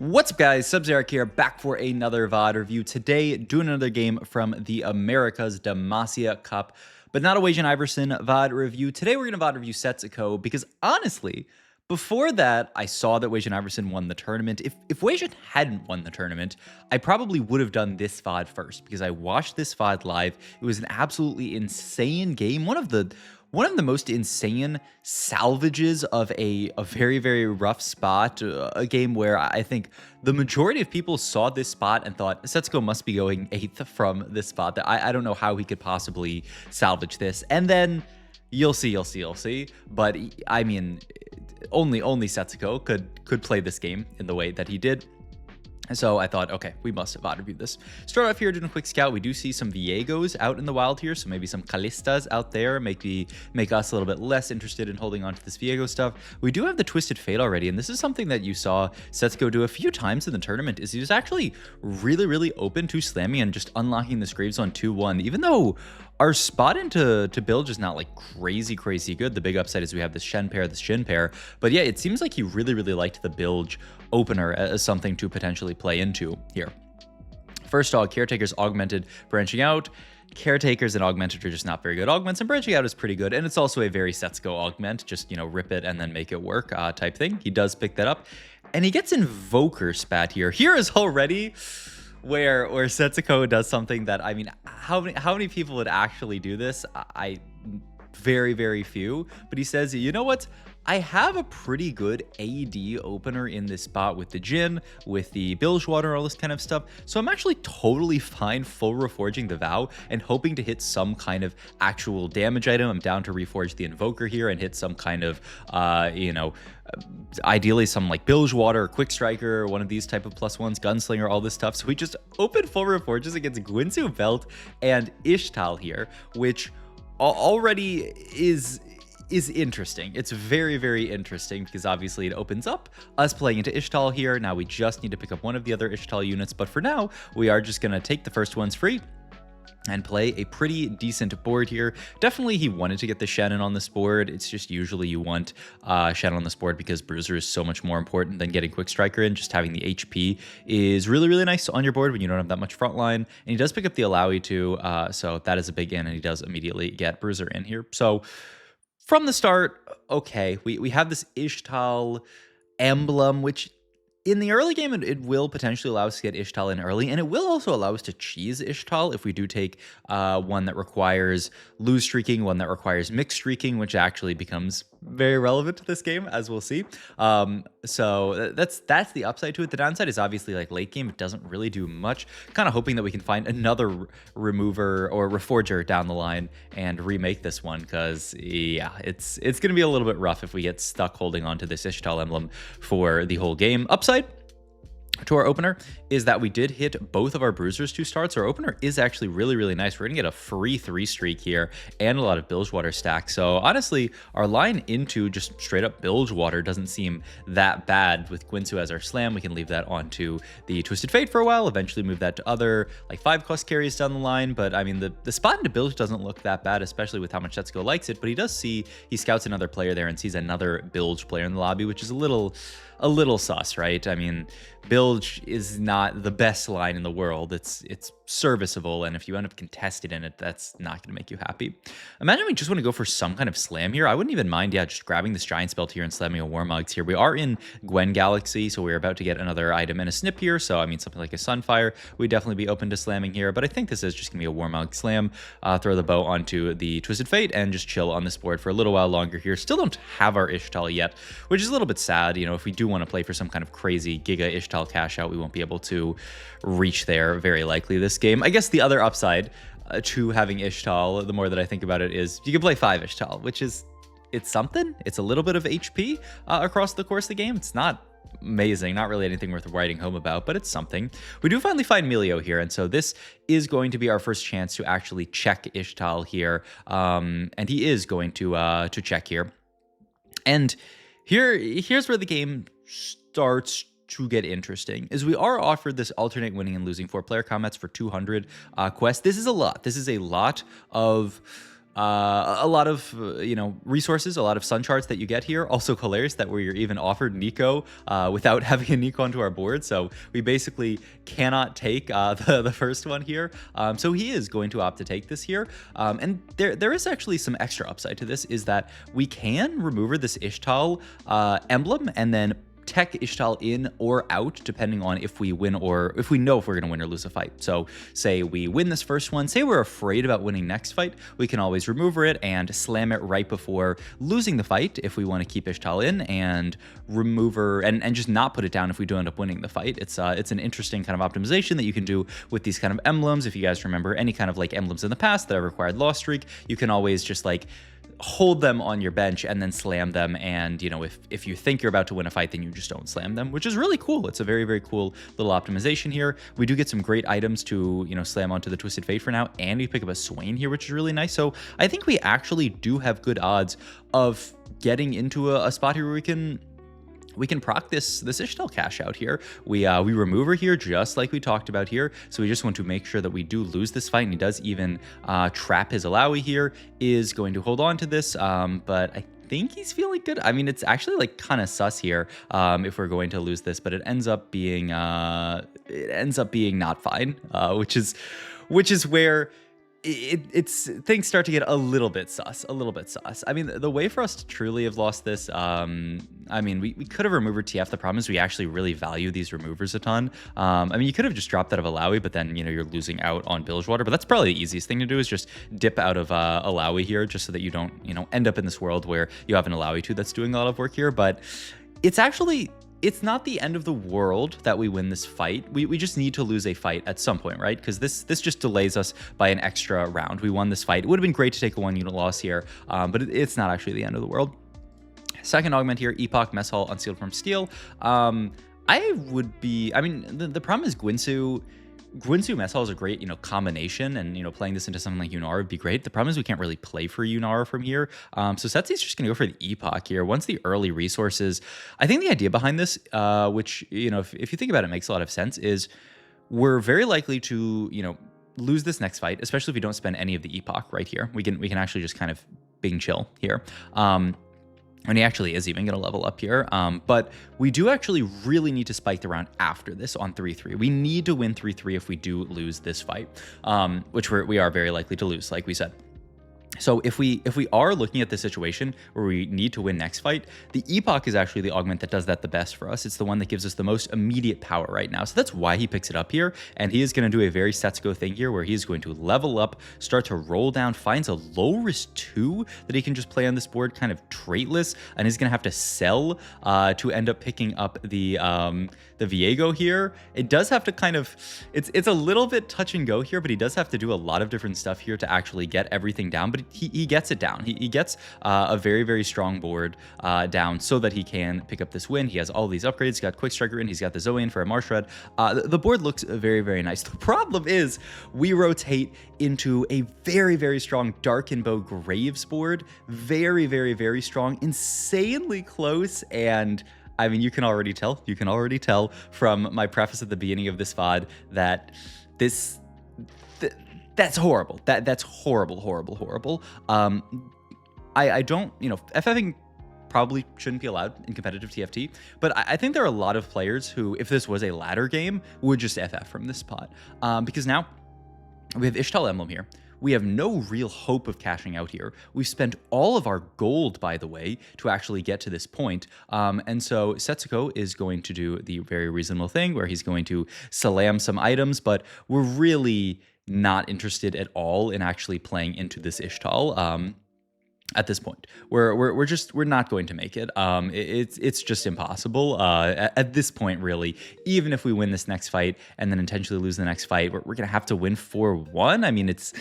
What's up, guys? Zerath here, back for another VOD review. Today, doing another game from the America's Demacia Cup, but not a Wajan Iverson VOD review. Today, we're going to VOD review Setsuko because honestly, before that, I saw that Wajan Iverson won the tournament. If Wajan hadn't won the tournament, I probably would have done this VOD first because I watched this VOD live. It was an absolutely insane game. One of the most insane salvages of a very, very rough spot, a game where I think the majority of people saw this spot and thought Setsuko must be going 8th from this spot. I don't know how he could possibly salvage this. And then you'll see. But I mean, only Setsuko could play this game in the way that he did. So I thought, okay, we must VOD review this. Start off here doing a quick scout. We do see some Viegos out in the wild here, so maybe some Kalistas out there make us a little bit less interested in holding on to this Viego stuff. We do have the Twisted Fate already, and this is something that you saw Setsuko do a few times in the tournament, is he was actually really, really open to slamming and just unlocking this Gravezone 2-1, even though our spot into build is not like crazy good. The big upside is we have this Shen pair, this Shin pair. But yeah, it seems like he really, really liked the bilge opener as something to potentially play into here. First dog, Caretaker's Augmented, branching out. Caretakers and Augmented are just not very good augments, and branching out is pretty good. And it's also a very Setsuko augment, just, you know, rip it and then make it work type thing. He does pick that up. And he gets Invoker spat here. Here is already where Setsuko does something that, I mean, how many people would actually do this? Very few. But he says, you know what? I have a pretty good AD opener in this spot with the Jin, with the Bilgewater, all this kind of stuff. So I'm actually totally fine full reforging the Vow and hoping to hit some kind of actual damage item. I'm down to reforge the Invoker here and hit some kind of, ideally some like Bilgewater, Quick Striker, one of these type of +1s, Gunslinger, all this stuff. So we just open full reforges against Guinsu Belt and Ishtal here, which already is interesting. It's very interesting because obviously it opens up us playing into Ishtal here. Now we just need to pick up one of the other Ishtal units, but for now we are just going to take the first ones free and play a pretty decent board here. Definitely he wanted to get the Shannon on this board. It's just usually you want Shannon on this board because Bruiser is so much more important than getting Quick Striker in. Just having the HP is really nice on your board when you don't have that much front line. And he does pick up the Alawi too, so that is a big in, and he does immediately get Bruiser in here. So from the start, okay, we have this Ishtal emblem, which in the early game, it will potentially allow us to get Ishtal in early, and it will also allow us to cheese Ishtal if we do take one that requires lose streaking, one that requires mixed streaking, which actually becomes very relevant to this game, as we'll see. So that's the upside to it. The downside is obviously like late game, it doesn't really do much. Kind of hoping that we can find another remover or reforger down the line and remake this one, because yeah, it's going to be a little bit rough if we get stuck holding on to this Ishtal emblem for the whole game. Upside to our opener is that we did hit both of our bruisers to start, so our opener is actually really nice. We're gonna get a free 3 streak here and a lot of Bilgewater stack. So honestly, our line into just straight up Bilgewater doesn't seem that bad. With Guinsu as our slam, we can leave that onto the Twisted Fate for a while, eventually move that to other like 5-cost carries down the line. But I mean, the spot into Bilge doesn't look that bad, especially with how much Setsuko likes it. But he does see, he scouts another player there and sees another Bilge player in the lobby, which is a little sus, right? I mean, Bilge is not the best line in the world. It's serviceable, and if you end up contested in it, that's not going to make you happy. Imagine we just want to go for some kind of slam here. I wouldn't even mind, yeah, just grabbing this Giant Spell here and slamming a Warmugs here. We are in Gwen Galaxy, so we're about to get another item and a snip here, so I mean, something like a Sunfire, we'd definitely be open to slamming here, but I think this is just going to be a Warmug slam, throw the bow onto the Twisted Fate, and just chill on this board for a little while longer here. Still don't have our Ishtal yet, which is a little bit sad. You know, if we do want to play for some kind of crazy Giga Ishtal cash out, we won't be able to reach there very likely this game. I guess the other upside to having Ishtal, the more that I think about it, is you can play 5 Ishtal, which is, it's something. It's a little bit of HP across the course of the game. It's not amazing, not really anything worth writing home about, but it's something. We do finally find Melio here, and so this is going to be our first chance to actually check Ishtal here, and he is going to check here. And here's where the game starts to get interesting, is we are offered this alternate winning and losing 4-player combats for 200 quests. This is a lot. This is a lot of a lot of resources, a lot of sun charts that you get here. Also hilarious that we're even offered Nico without having a Nico onto our board, so we basically cannot take the first one here. So he is going to opt to take this here, and there is actually some extra upside to this, is that we can remove this Ishtal emblem and then tech Ishtal in or out, depending on if we win or if we know if we're going to win or lose a fight. So say we win this first one, say we're afraid about winning next fight, we can always remove it and slam it right before losing the fight if we want to keep Ishtal in, and remove her and just not put it down if we do end up winning the fight. It's an interesting kind of optimization that you can do with these kind of emblems. If you guys remember any kind of like emblems in the past that have required loss streak, you can always just like hold them on your bench and then slam them, and if you think you're about to win a fight, then you just don't slam them, which is really cool. It's a very, very cool little optimization here. We do get some great items to slam onto the Twisted Fate for now, and we pick up a Swain here, which is really nice. So I think we actually do have good odds of getting into a spot here where we can proc this Ishtal cash out here. We remove her here just like we talked about here. So we just want to make sure that we do lose this fight, and he does even trap his Alawi here, is going to hold on to this, but I think he's feeling good. I mean, it's actually like kind of sus here if we're going to lose this, but it ends up being not fine, which is where it's things start to get a little bit sus. I mean, the way for us to truly have lost this, I mean, we could have removed TF. The problem is we actually really value these removers a ton. I mean, you could have just dropped out of Alawi, but then, you're losing out on Bilgewater. But that's probably the easiest thing to do, is just dip out of Alawi here, just so that you don't, end up in this world where you have an Alawi 2 that's doing a lot of work here. But it's not the end of the world that we win this fight. We just need to lose a fight at some point, right? Because this just delays us by an extra round. We won this fight. It would have been great to take a 1-unit loss here, but it's not actually the end of the world. Second augment here, Epoch, Mess Hall, Unsealed from Steel. The problem is Gwinsu Mess Hall is a great, combination, and, playing this into something like Yunara would be great. The problem is we can't really play for Yunara from here. So Setsu's just going to go for the Epoch here. Once the early resources, I think the idea behind this, which, if you think about it, makes a lot of sense, is we're very likely to, lose this next fight, especially if we don't spend any of the Epoch right here. We can actually just kind of bing chill here. And he actually is even going to level up here. But we do actually really need to spike the round after this on 3-3. We need to win 3-3 if we do lose this fight, which we are very likely to lose, like we said. So if we are looking at the situation where we need to win next fight, the Epoch is actually the augment that does that the best for us. It's the one that gives us the most immediate power right now. So that's why he picks it up here. And he is going to do a very Setsuko thing here, where he is going to level up, start to roll down, finds a low risk 2 that he can just play on this board, kind of traitless, and he's going to have to sell to end up picking up the Viego here. It does have to kind of, it's a little bit touch and go here, but he does have to do a lot of different stuff here to actually get everything down. But he gets it down. He gets a very, very strong board down so that he can pick up this win. He has all these upgrades. He's got Quick Striker in. He's got the Zoe in for a Marsh Red. The board looks very, very nice. The problem is we rotate into a very, very strong Darken Bow Graves board. Very, very, very strong. Insanely close. And I mean, you can already tell from my preface at the beginning of this VOD that that's horrible. That's horrible. I don't, FFing probably shouldn't be allowed in competitive TFT, but I think there are a lot of players who, if this was a ladder game, would just FF from this spot. Because now we have Ishtal Emblem here. We have no real hope of cashing out here. We've spent all of our gold, by the way, to actually get to this point. And so Setsuko is going to do the very reasonable thing where he's going to salam some items, but we're really not interested at all in actually playing into this Ishtal. At this point, we're not going to make it. It's just impossible at this point, really. Even if we win this next fight and then intentionally lose the next fight, we're gonna have to win 4-1. I mean, it's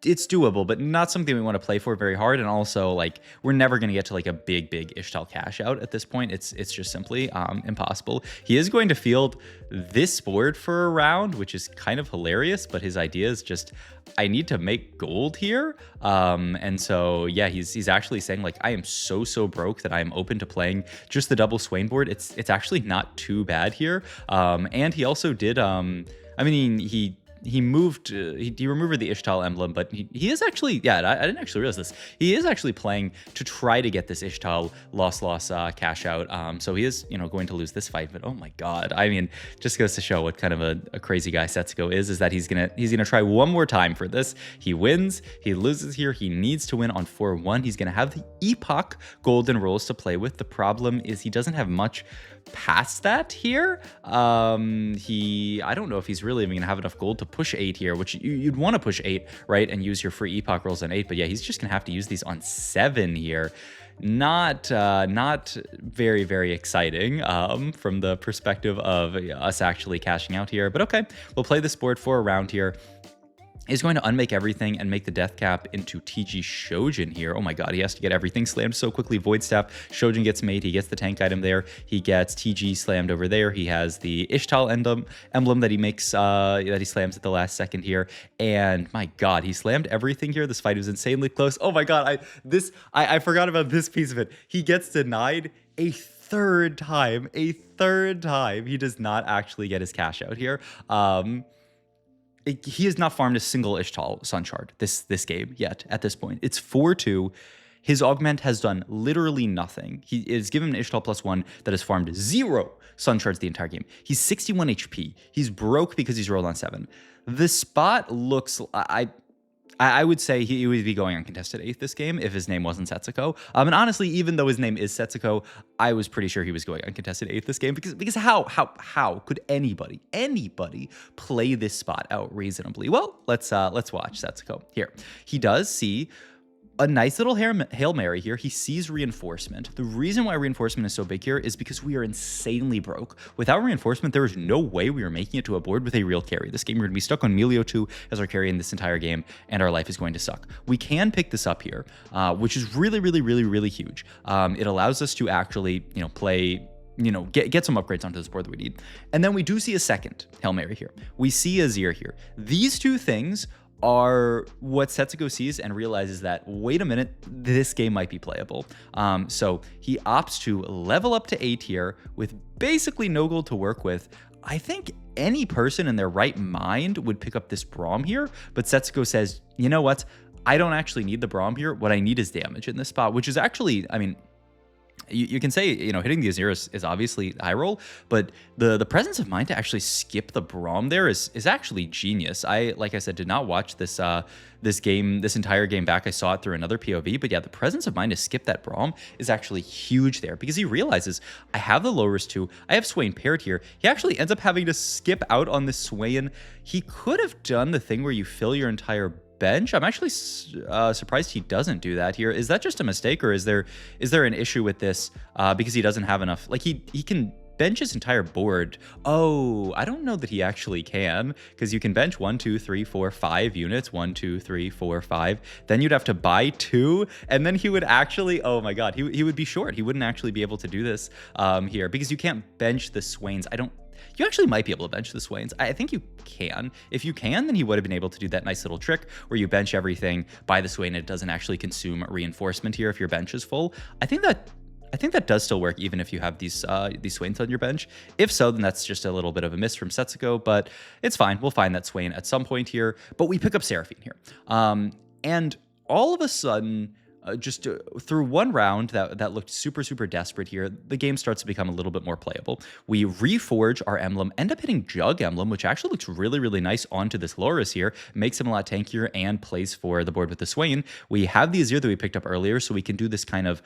doable, but not something we want to play for very hard. And also, like, we're never going to get to like a big Ishtal cash out at this point. It's just simply impossible. He is going to field this board for a round, which is kind of hilarious, but his idea is just, I need to make gold here. And so, yeah, he's actually saying, like, I am so broke that I'm open to playing just the double Swain board. It's actually not too bad here. And he also did, I mean, he he moved, he removed the Ishtal emblem, but he is actually, yeah, I didn't actually realize this. He is actually playing to try to get this Ishtal loss cash out. So he is, going to lose this fight. But oh my god, I mean, just goes to show what kind of a crazy guy Setsuko is that he's gonna try one more time for this. He wins, he loses here. He needs to win on 4-1. He's gonna have the Epoch golden rolls to play with. The problem is he doesn't have much past that here. I don't know if he's really even gonna have enough gold to push 8 here, which you'd want to push 8, right, and use your free Epoch rolls on 8. But yeah, he's just gonna have to use these on 7 here. Not very, very exciting from the perspective of us actually cashing out here. But okay, we'll play this board for a round here. Is going to unmake everything and make the death cap into TG Shojin here. Oh my god, he has to get everything slammed so quickly. Void Staff, Shojin gets made. He gets the tank item there. He gets TG slammed over there. He has the Ishtal emblem that he makes, that he slams at the last second here. And my god, he slammed everything here. This fight was insanely close. Oh my god, I forgot about this piece of it. He gets denied a third time. He does not actually get his cash out here. He has not farmed a single Ishtal Sun Shard this game yet at this point. It's 4-2. His Augment has done literally nothing. He is given an Ishtal +1 that has farmed 0 Sun Shards the entire game. He's 61 HP. He's broke because he's rolled on 7. The spot looks... I would say he would be going uncontested 8th this game if his name wasn't Setsuko. And honestly, even though his name is Setsuko, I was pretty sure he was going uncontested 8th this game because how could anybody play this spot out reasonably? Well, let's watch Setsuko here. He does see a nice little Hail Mary here. He sees reinforcement. The reason why reinforcement is so big here is because we are insanely broke. Without reinforcement, there is no way we are making it to a board with a real carry. This game, we're going to be stuck on Melio 2 as our carry in this entire game, and our life is going to suck. We can pick this up here, which is really, really, really, really huge. It allows us to actually, play... get some upgrades onto this board that we need. And then we do see a second Hail Mary here. We see a Zir here. These two things are what Setsuko sees and realizes that, wait a minute, this game might be playable. So he opts to level up to 8 here with basically no gold to work with. I think any person in their right mind would pick up this Braum here, but Setsuko says, you know what? I don't actually need the Braum here. What I need is damage in this spot, which is actually, I mean, you can say, hitting the Azir is obviously high roll, but the presence of mind to actually skip the Braum there is actually genius. Like I said, did not watch this entire game back. I saw it through another POV, but yeah, the presence of mind to skip that Braum is actually huge there because he realizes I have the low risk 2. I have Swain paired here. He actually ends up having to skip out on this Swain. He could have done the thing where you fill your entire bench. I'm actually surprised he doesn't do that here. Is that just a mistake, or is there an issue with this because he doesn't have enough? Like he can bench his entire board. Oh, I don't know that he actually can, because you can bench 1, 2, 3, 4, 5 units. 1, 2, 3, 4, 5. Then you'd have to buy 2, and then he would actually, oh my god, he would be short. He wouldn't actually be able to do this here because you can't bench the Swains. You actually might be able to bench the Swains. I think you can. If you can, then he would have been able to do that nice little trick where you bench everything, buy the Swain, and it doesn't actually consume reinforcement here if your bench is full. I think that does still work even if you have these Swains on your bench. If so, then that's just a little bit of a miss from Setsuko, but it's fine. We'll find that Swain at some point here. But we pick up Seraphine here. And all of a sudden... just through one round that looked super, super desperate here, the game starts to become a little bit more playable. We reforge our emblem, end up hitting Jug Emblem, which actually looks really, really nice onto this Loris here, makes him a lot tankier and plays for the board with the Swain. We have the Azir that we picked up earlier, so we can do this kind of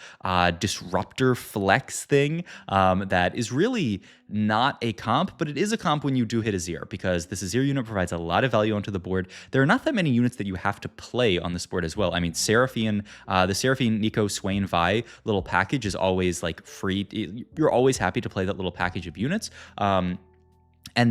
disruptor flex thing that is really not a comp, but it is a comp when you do hit Azir, because this Azir unit provides a lot of value onto the board. There are not that many units that you have to play on this board as well. I mean, Seraphine, the Seraphine, Nico, Swain, Vi little package is always like free. You're always happy to play that little package of units. And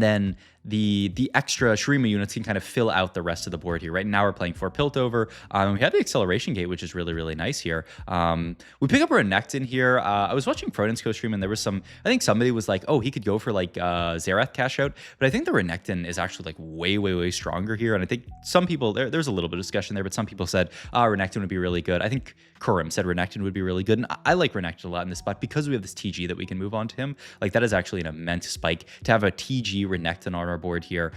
then the extra Shurima units can kind of fill out the rest of the board here. Right now we're playing 4 Piltover. We have the Acceleration Gate, which is really, really nice here. We pick up a Renekton here. I was watching Frodensco stream, and there was I think somebody was like, oh, he could go for like Zerath cash out. But I think the Renekton is actually like way, way, way stronger here. And I think some people, there's a little bit of discussion there, but some people said Renekton would be really good. I think Kurum said Renekton would be really good. And I like Renekton a lot in this spot because we have this TG that we can move on to him. Like that is actually an immense spike to have a TG Renekton on our our board here,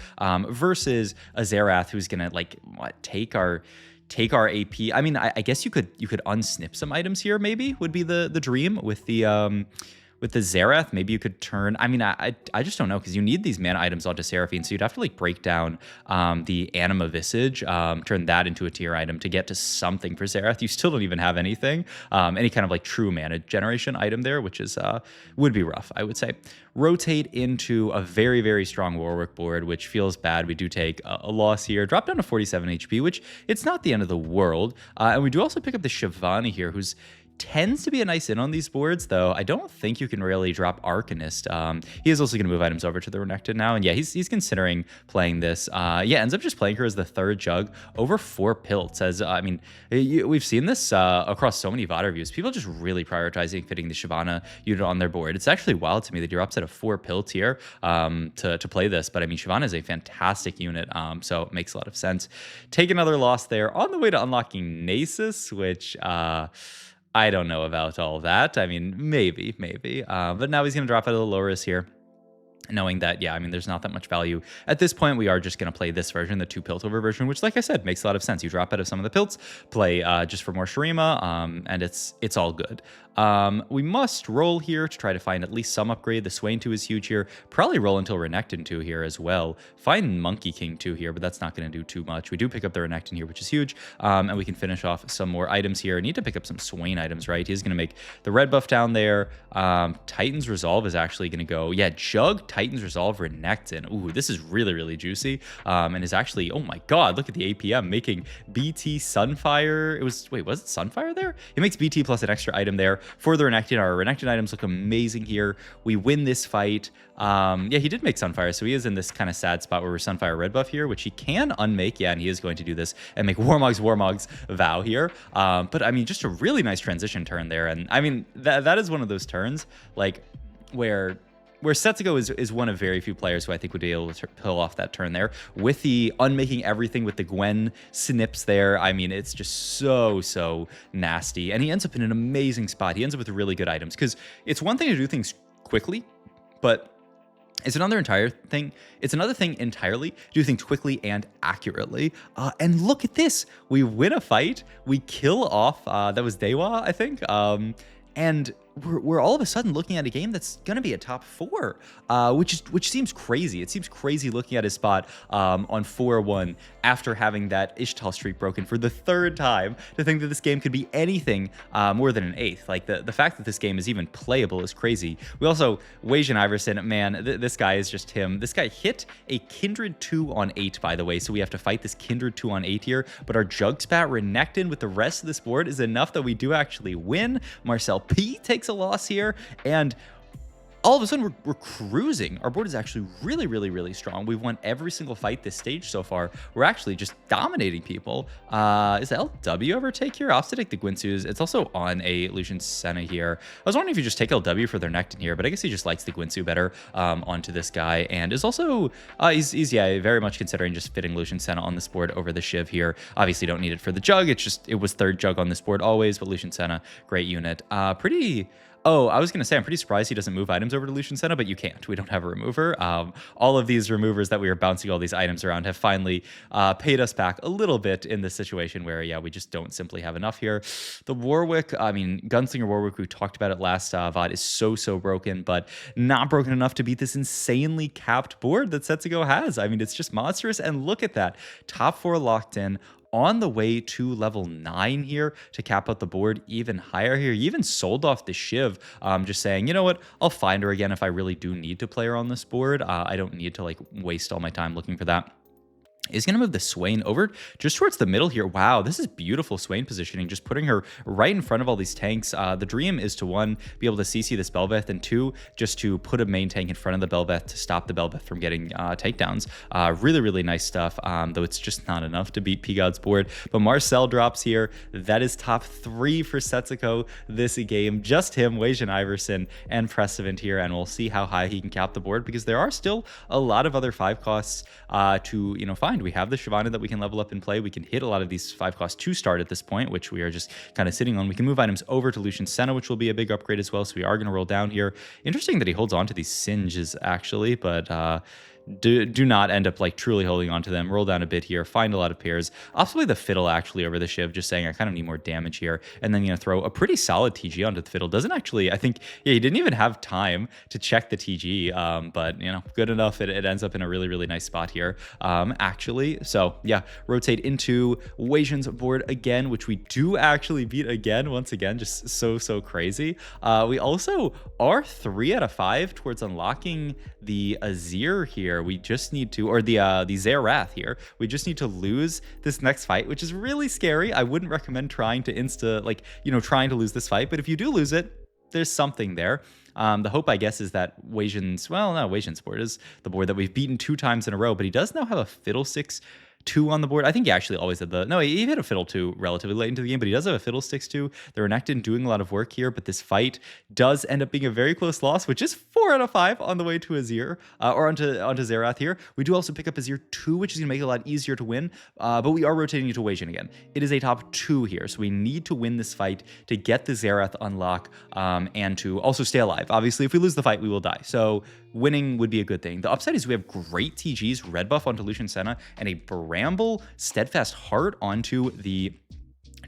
versus a Zerath who's gonna like take our AP. I mean, I guess you could unsnip some items here. Maybe would be the dream with the Zerath. Maybe you could turn. I mean, I just don't know, because you need these mana items onto Seraphine, so you'd have to like break down the Anima Visage, turn that into a tier item to get to something for Zerath. You still don't even have anything, any kind of like true mana generation item there, which is would be rough, I would say. Rotate into a very, very strong Warwick board, which feels bad. We do take a loss here. Drop down to 47 HP, which it's not the end of the world. And we do also pick up the Shivani here, who's tends to be a nice in on these boards, though I don't think you can really drop Arcanist. He is also going to move items over to the Renekton now, and yeah, he's considering playing this. Yeah, ends up just playing her as the third jug over 4 pilts. As I mean, we've seen this across so many VOD reviews. People just really prioritizing fitting the Shyvana unit on their board. It's actually wild to me that you're upset of 4 pilts here to play this, but I mean, Shyvana is a fantastic unit, so it makes a lot of sense. Take another loss there on the way to unlocking Nasus, which I don't know about all that. I mean, maybe. But now he's going to drop out of the low-risk here, knowing that, yeah, I mean, there's not that much value. At this point, we are just going to play this version, the 2 pilt over version, which, like I said, makes a lot of sense. You drop out of some of the pilts, play just for more Shurima, and it's all good. We must roll here to try to find at least some upgrade. The Swain 2 is huge here. Probably roll until Renekton 2 here as well. Find Monkey King 2 here, but that's not going to do too much. We do pick up the Renekton here, which is huge, and we can finish off some more items here. Need to pick up some Swain items, right? He's going to make the red buff down there. Titan's Resolve is actually going to go, yeah, Jug, Titan's Resolve, Renekton. Ooh, this is really, really juicy, and is actually, oh my god, look at the APM making BT Sunfire. Wait, was it Sunfire there? It makes BT plus an extra item there. For the Renekton, our Renekton items look amazing here. We win this fight. Yeah, he did make Sunfire, so he is in this kind of sad spot where we're Sunfire red buff here, which he can unmake. Yeah, and he is going to do this and make Warmog's Vow here. But I mean, just a really nice transition turn there. And I mean, that is one of those turns like where Setsuko is one of very few players who I think would be able to pull off that turn there. With the unmaking everything with the Gwen snips there, I mean, it's just so nasty. And he ends up in an amazing spot. He ends up with really good items, because it's one thing to do things quickly, but it's another thing entirely to do things quickly and accurately. And look at this. We win a fight. We kill off, that was Dewa, I think. And we're all of a sudden looking at a game that's going to be a top 4, which seems crazy. It seems crazy looking at his spot on 4-1 after having that Ishtal streak broken for the 3rd time, to think that this game could be anything more than an 8th. Like, the fact that this game is even playable is crazy. We also, Weijin Iverson, man, this guy is just him. This guy hit a Kindred 2 on 8, by the way, so we have to fight this Kindred 2 on 8 here, but our Jugspat Renekton with the rest of this board is enough that we do actually win. Marcel P takes a loss here, and all of a sudden we're cruising. Our board is actually really strong. We've won every single fight this stage so far. We're actually just dominating people. Is the LW ever take here? I'll have to take the Gwinsus. It's also on a Lucian Senna here. I was wondering if you just take LW for their Nectin here, but I guess he just likes the Gwinsu better onto this guy, and is also he's yeah, very much considering just fitting Lucian Senna on this board over the Shiv here. Obviously don't need it for the Jug. It was 3rd Jug on this board always, but Lucian Senna, great unit. Oh, I was going to say, I'm pretty surprised he doesn't move items over to Lucian Senna, but you can't. We don't have a remover. All of these removers that we were bouncing all these items around have finally paid us back a little bit in this situation where, yeah, we just don't simply have enough here. The Warwick, I mean, Gunslinger Warwick, we talked about it last VOD, is so broken, but not broken enough to beat this insanely capped board that Setsuko has. I mean, it's just monstrous, and look at that. Top 4 locked in, on the way to level 9 here to cap out the board even higher here. He even sold off the Shiv, just saying, you know what, I'll find her again if I really do need to play her on this board. I don't need to like waste all my time looking for that. Is going to move the Swain over just towards the middle here. Wow, this is beautiful Swain positioning, just putting her right in front of all these tanks. The dream is to, 1, be able to CC this Bel'Veth, and 2, just to put a main tank in front of the Bel'Veth to stop the Bel'Veth from getting takedowns. Really nice stuff, though it's just not enough to beat P-God's board. But Marcel drops here. That is top 3 for Setsuko this game. Just him, Weijin Iverson, and Precedent here, and we'll see how high he can cap the board, because there are still a lot of other 5 costs to, you know, find. We have the Shyvana that we can level up and play. We can hit a lot of these 5 costs to start at this point, which we are just kind of sitting on. We can move items over to Lucian Senna, which will be a big upgrade as well, so we are going to roll down here. Interesting that he holds on to these Singes, actually, but do not end up like truly holding on to them. Roll down a bit here, find a lot of pairs. Possibly the fiddle actually over the shiv, just saying I kind of need more damage here. And then, throw a pretty solid TG onto the fiddle. Doesn't actually, I think, yeah, he didn't even have time to check the TG, but, good enough. It ends up in a really, really nice spot here, actually. So, yeah, rotate into Wei Jun's board again, which we do actually beat again, once again, just so crazy. We also are 3 out of 5 towards unlocking the Azir here. We just need to, or the Zerath here. We just need to lose this next fight, which is really scary. I wouldn't recommend trying to trying to lose this fight, but if you do lose it, there's something there. The hope, I guess, is that Wei Jun's board is the board that we've beaten 2 times in a row, but he does now have a Fiddlesticks 2 on the board. I think he actually always had he hit a Fiddle 2 relatively late into the game, but he does have a Fiddlesticks 2. The Renekton doing a lot of work here, but this fight does end up being a very close loss, which is 4 out of 5 on the way to Azir, or onto Zerath here. We do also pick up Azir 2, which is going to make it a lot easier to win, but we are rotating into Wei Jun again. It is a top 2 here, so we need to win this fight to get the Zerath unlock, and to also stay alive. Obviously, if we lose the fight, we will die. So winning would be a good thing. The upside is we have great TGs, red buff onto Lucian Senna, and a Bramble Steadfast Heart onto the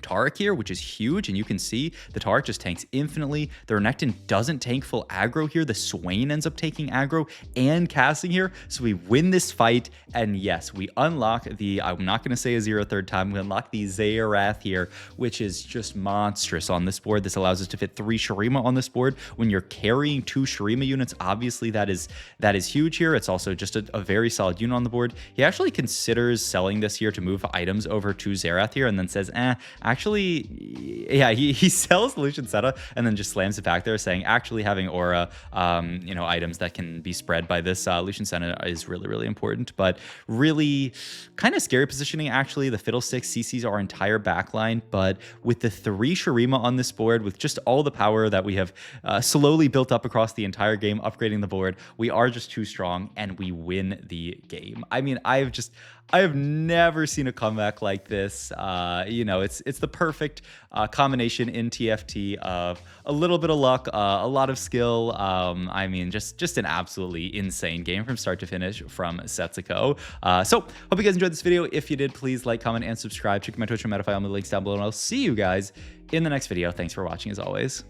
Taric here, which is huge, and you can see the Taric just tanks infinitely. The Renekton doesn't tank full aggro here. The Swain ends up taking aggro and casting here, so we win this fight, and yes, we unlock the, I'm not going to say Azir a third time, we unlock the Zerath here, which is just monstrous on this board. This allows us to fit 3 Shurima on this board. When you're carrying 2 Shurima units, obviously that is huge here. It's also just a very solid unit on the board. He actually considers selling this here to move items over to Zerath here, and then says, actually, yeah, he sells Lucian Senna and then just slams it back there, saying actually having aura, items that can be spread by this Lucian Senna is really, really important. But really kind of scary positioning, actually. The Fiddlesticks CCs our entire backline, but with the 3 Shurima on this board, with just all the power that we have slowly built up across the entire game, upgrading the board, we are just too strong and we win the game. I mean, I have never seen a comeback like this. It's the perfect combination in TFT of a little bit of luck, a lot of skill. I mean, just an absolutely insane game from start to finish from Setsuko. So hope you guys enjoyed this video. If you did, please like, comment, and subscribe. Check my Twitch and Metafy on the links down below, and I'll see you guys in the next video. Thanks for watching as always.